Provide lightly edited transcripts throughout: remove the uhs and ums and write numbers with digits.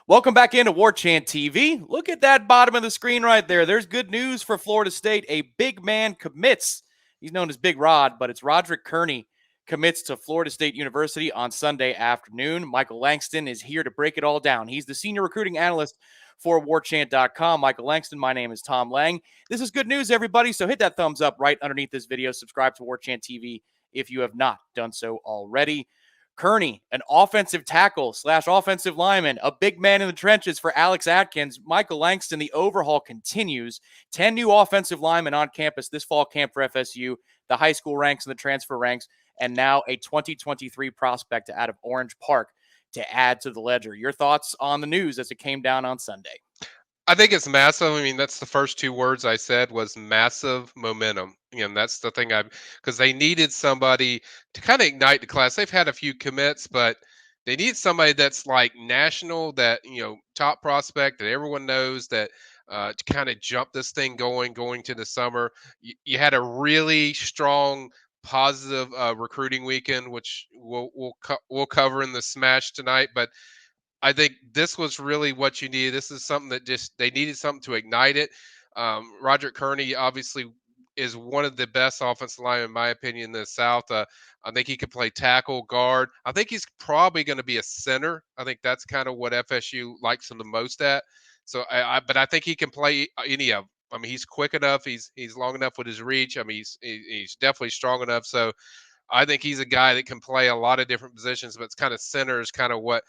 Welcome back into Warchant TV. Look at that bottom of the screen right there. There's good news for Florida State. A big man commits. He's known as Big Rod, but it's Roderick Kearney commits to Florida State University on Sunday afternoon. Michael Langston is here to break it all down. He's the senior recruiting analyst for warchant.com. Michael Langston, my name is Tom Lang. This is good news, everybody, so hit that thumbs up right underneath this video. Subscribe to Warchant TV if you have not done so already. Kearney, an offensive tackle / offensive lineman, a big man in the trenches for Alex Adkins. Michael Langston, the overhaul continues. 10 new offensive linemen on campus this fall camp for FSU, the high school ranks and the transfer ranks, and now a 2023 prospect out of Orange Park to add to the ledger. Your thoughts on the news as it came down on Sunday? I think it's massive. I mean, that's the first two words I said was massive momentum. That's the thing because they needed somebody to kind of ignite the class. They've had a few commits, but they need somebody that's like national, that, top prospect that everyone knows, that to kind of jump this thing going to the summer. You had a really strong, positive recruiting weekend, which we'll cover in the smash tonight. But I think this was really what you needed. This is something that just they needed something to ignite it. Roderick Kearney obviously is one of the best offensive linemen, in my opinion, in the South. I think he could play tackle, guard. I think he's probably going to be a center. I think that's kind of what FSU likes him the most at. So, but I think he can play any of them. I mean, he's quick enough. He's long enough with his reach. I mean, he's definitely strong enough. So, I think he's a guy that can play a lot of different positions. But it's kind of center is kind of what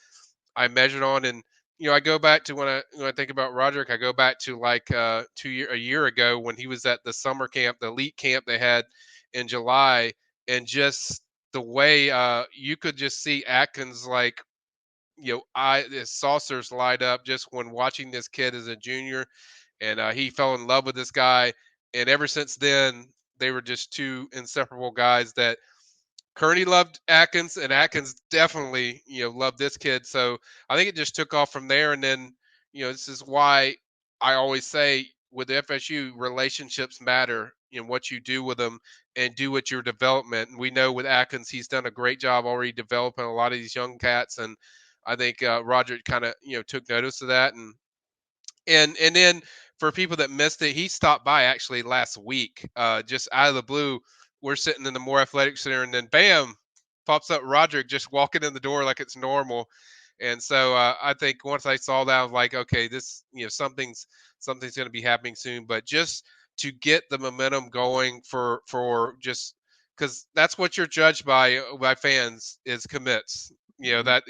I measured on. And I go back to when I think about Roderick, I go back to like a year ago when he was at the summer camp, the elite camp they had in July, and just the way you could just see Adkins, like, his saucers light up just when watching this kid as a junior, and he fell in love with this guy, and ever since then they were just two inseparable guys that Kearney loved Adkins, and Adkins definitely, loved this kid. So I think it just took off from there. And then, this is why I always say with FSU, relationships matter in what you do with them and do with your development. And we know with Adkins, he's done a great job already developing a lot of these young cats. And I think Roger kind of, took notice of that. And then for people that missed it, he stopped by actually last week, just out of the blue. We're sitting in the More Athletic Center, and then bam, pops up Roderick just walking in the door like it's normal. And so I think once I saw that, I was like, okay, this, something's going to be happening soon. But just to get the momentum going for just because that's what you're judged by fans is commits. That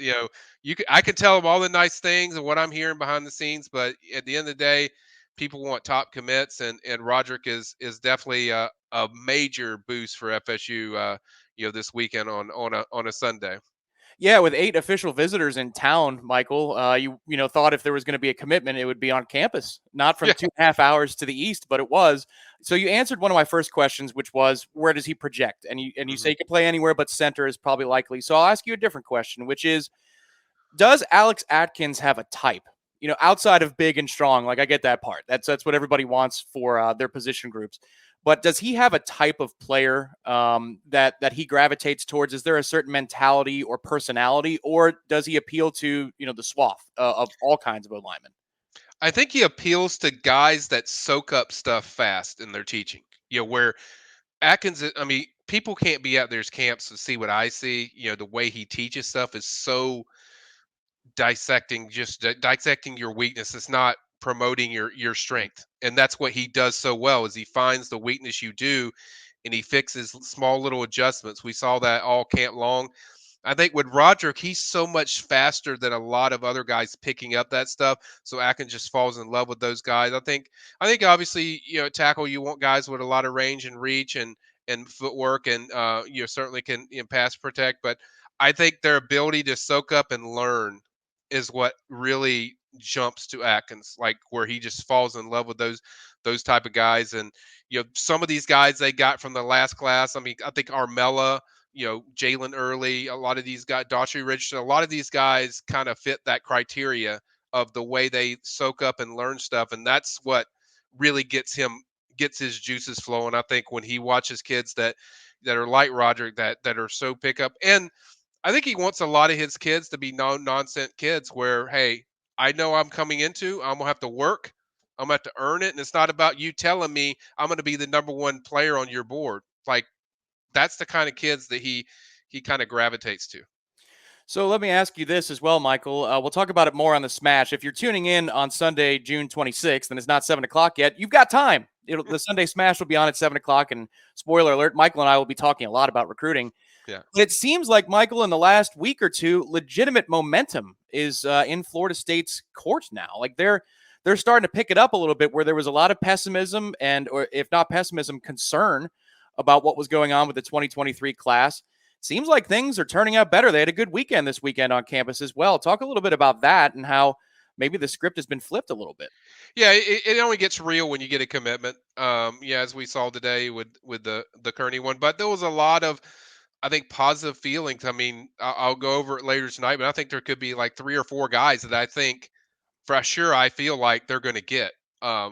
I can tell them all the nice things and what I'm hearing behind the scenes, but at the end of the day, people want top commits, and Roderick is definitely a major boost for FSU. This weekend on a Sunday. Yeah, with 8 official visitors in town, Michael, you thought if there was going to be a commitment, it would be on campus, not from Yeah. 2.5 hours to the east, but it was. So you answered one of my first questions, which was, where does he project? And you say he can play anywhere, but center is probably likely. So I'll ask you a different question, which is, does Alex Adkins have a type? Outside of big and strong, like I get that part. That's what everybody wants for their position groups. But does he have a type of player that he gravitates towards? Is there a certain mentality or personality, or does he appeal to the swath of all kinds of linemen? I think he appeals to guys that soak up stuff fast in their teaching. Where Atkins, I mean, people can't be out there's camps to see what I see. The way he teaches stuff is so dissecting your weakness. It's not promoting your strength, and that's what he does so well. Is he finds the weakness you do, and he fixes small little adjustments. We saw that all camp long. I think with Roderick, he's so much faster than a lot of other guys picking up that stuff. So Atkins just falls in love with those guys. I think obviously, tackle, you want guys with a lot of range and reach and footwork, and certainly can pass protect. But I think their ability to soak up and learn is what really jumps to Atkins, like where he just falls in love with those type of guys. And some of these guys they got from the last class. I mean, I think Armella, Jalen Early, a lot of these guys, Daughtry Richardson, a lot of these guys kind of fit that criteria of the way they soak up and learn stuff. And that's what really gets his juices flowing. I think when he watches kids that are like Roderick, that are so pickup. And I think he wants a lot of his kids to be no nonsense kids where, hey, I know I'm coming into. I'm gonna have to work. I'm gonna have to earn it, and it's not about you telling me I'm gonna be the number one player on your board. Like that's the kind of kids that he kind of gravitates to. So let me ask you this as well, Michael. We'll talk about it more on the Smash. If you're tuning in on Sunday, June 26th, and it's not 7 o'clock yet, you've got time. The Sunday Smash will be on at 7 o'clock. And spoiler alert, Michael and I will be talking a lot about recruiting. Yeah. But it seems like, Michael, in the last week or two, legitimate momentum is in Florida State's court now. Like they're starting to pick it up a little bit where there was a lot of pessimism and, or if not pessimism, concern about what was going on with the 2023 class. Seems like things are turning out better. They had a good weekend this weekend on campus as well. Talk a little bit about that and how maybe the script has been flipped a little bit. Yeah, it only gets real when you get a commitment. Yeah, as we saw today with the Kearney one, but there was a lot of, I think, positive feelings. I mean, I'll go over it later tonight, but I think there could be like 3 or 4 guys that I think for sure I feel like they're going to get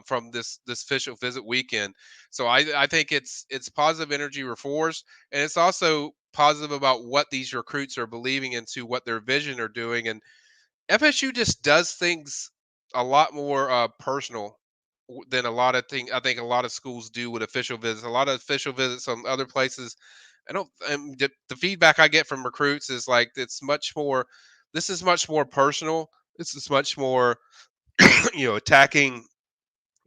from this official visit weekend. So I think it's positive energy reforce, and it's also positive about what these recruits are believing into, what their vision are doing, and FSU just does things a lot more personal than a lot of things. I think a lot of schools do with official visits. A lot of official visits on other places. I don't. The feedback I get from recruits is like it's much more. This is much more personal. This is much more, attacking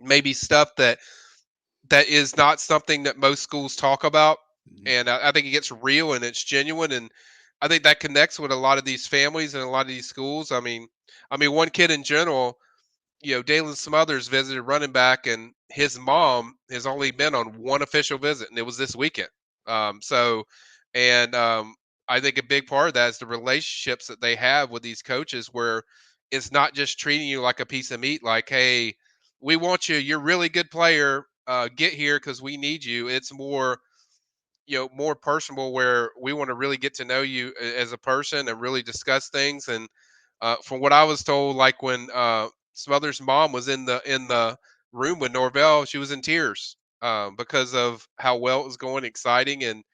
maybe stuff that is not something that most schools talk about. And I think it gets real and it's genuine, and I think that connects with a lot of these families and a lot of these schools. I mean, one kid in general, Dalen Smothers visited running back, and his mom has only been on one official visit, and it was this weekend. So, and I think a big part of that is the relationships that they have with these coaches, where it's not just treating you like a piece of meat, like, hey, we want you, you're a really good player, get here because we need you. It's more, more personable, where we want to really get to know you as a person and really discuss things. And from what I was told, like when Smothers' mom was in the room with Norvell, she was in tears because of how well it was going, exciting. And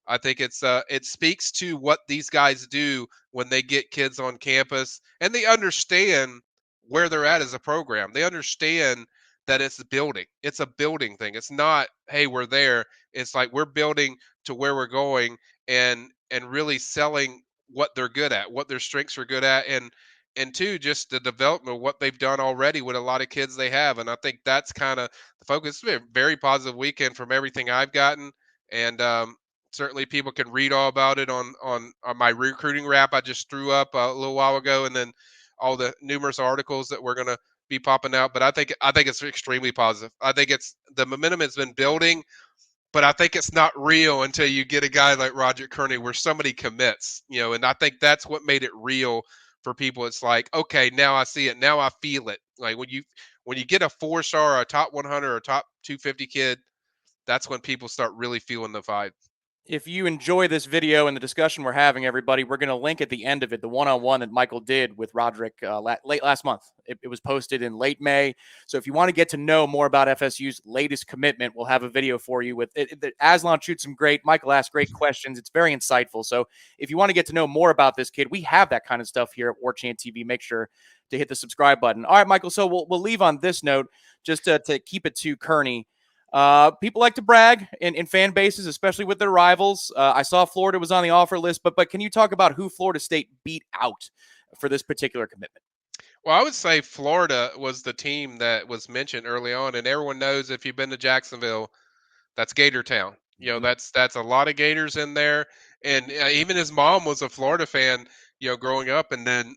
I think it speaks to what these guys do when they get kids on campus, and they understand where they're at as a program. They understand that it's a building. It's a building thing. It's not, hey, we're there. It's like we're building to where we're going, and really selling what they're good at, what their strengths are good at, and two, just the development of what they've done already with a lot of kids they have. And I think that's kind of the focus. It's been a very positive weekend from everything I've gotten. And certainly people can read all about it on my recruiting wrap I just threw up a little while ago, and then all the numerous articles that we're going to be popping out. But I think it's extremely positive. I think it's the momentum has been building, but I think it's not real until you get a guy like Roderick Kearney where somebody commits, and I think that's what made it real for people. It's like, okay, now I see it, now I feel it. Like when you get a 4-star or a top 100 or a top 250 kid, that's when people start really feeling the vibe. If you enjoy this video and the discussion we're having, everybody, we're going to link at the end of it the one-on-one that Michael did with Roderick late last month. It was posted in late May. So if you want to get to know more about FSU's latest commitment, we'll have a video for you with it. Aslan shoots some great. Michael asks great questions. It's very insightful. So if you want to get to know more about this kid, we have that kind of stuff here at Warchant TV. Make sure to hit the subscribe button. All right, Michael. So we'll leave on this note just to keep it to Kearney. People like to brag in fan bases, especially with their rivals. I saw Florida was on the offer list, but can you talk about who Florida State beat out for this particular commitment? Well, I would say Florida was the team that was mentioned early on, and everyone knows if you've been to Jacksonville, that's Gator Town. Mhm. That's a lot of Gators in there, and even his mom was a Florida fan, growing up, and then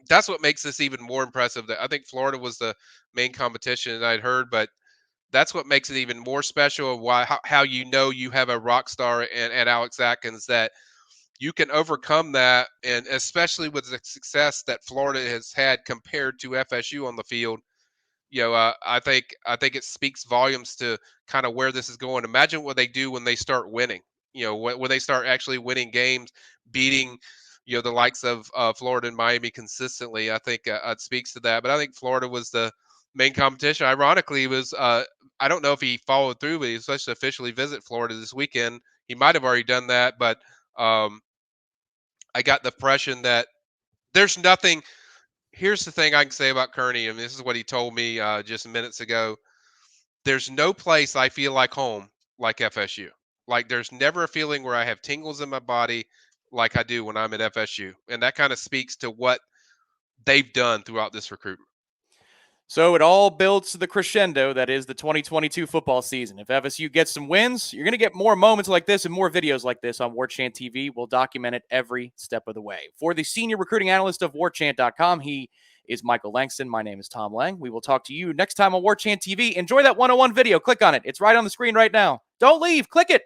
that's what makes this even more impressive. That I think Florida was the main competition that I'd heard, but that's what makes it even more special. Of why how you have a rock star and Alex Atkins, that you can overcome that, and especially with the success that Florida has had compared to FSU on the field. I think it speaks volumes to kind of where this is going. Imagine what they do when they start winning. When they start actually winning games, beating the likes of Florida and Miami consistently. I think it speaks to that. But I think Florida was the main competition. Ironically, was I don't know if he followed through, but he was supposed to officially visit Florida this weekend. He might have already done that, but um, I got the impression that there's nothing. here's the thing I can say about Kearney, and this is what he told me just minutes ago. There's no place I feel like home like FSU. Like there's never a feeling where I have tingles in my body like I do when I'm at FSU. And that kind of speaks to what they've done throughout this recruitment. So it all builds to the crescendo that is the 2022 football season. If FSU gets some wins, you're going to get more moments like this and more videos like this on Warchant TV. We'll document it every step of the way. For the senior recruiting analyst of Warchant.com, he is Michael Langston. My name is Tom Lang. We will talk to you next time on Warchant TV. Enjoy that 101 video. Click on it. It's right on the screen right now. Don't leave. Click it.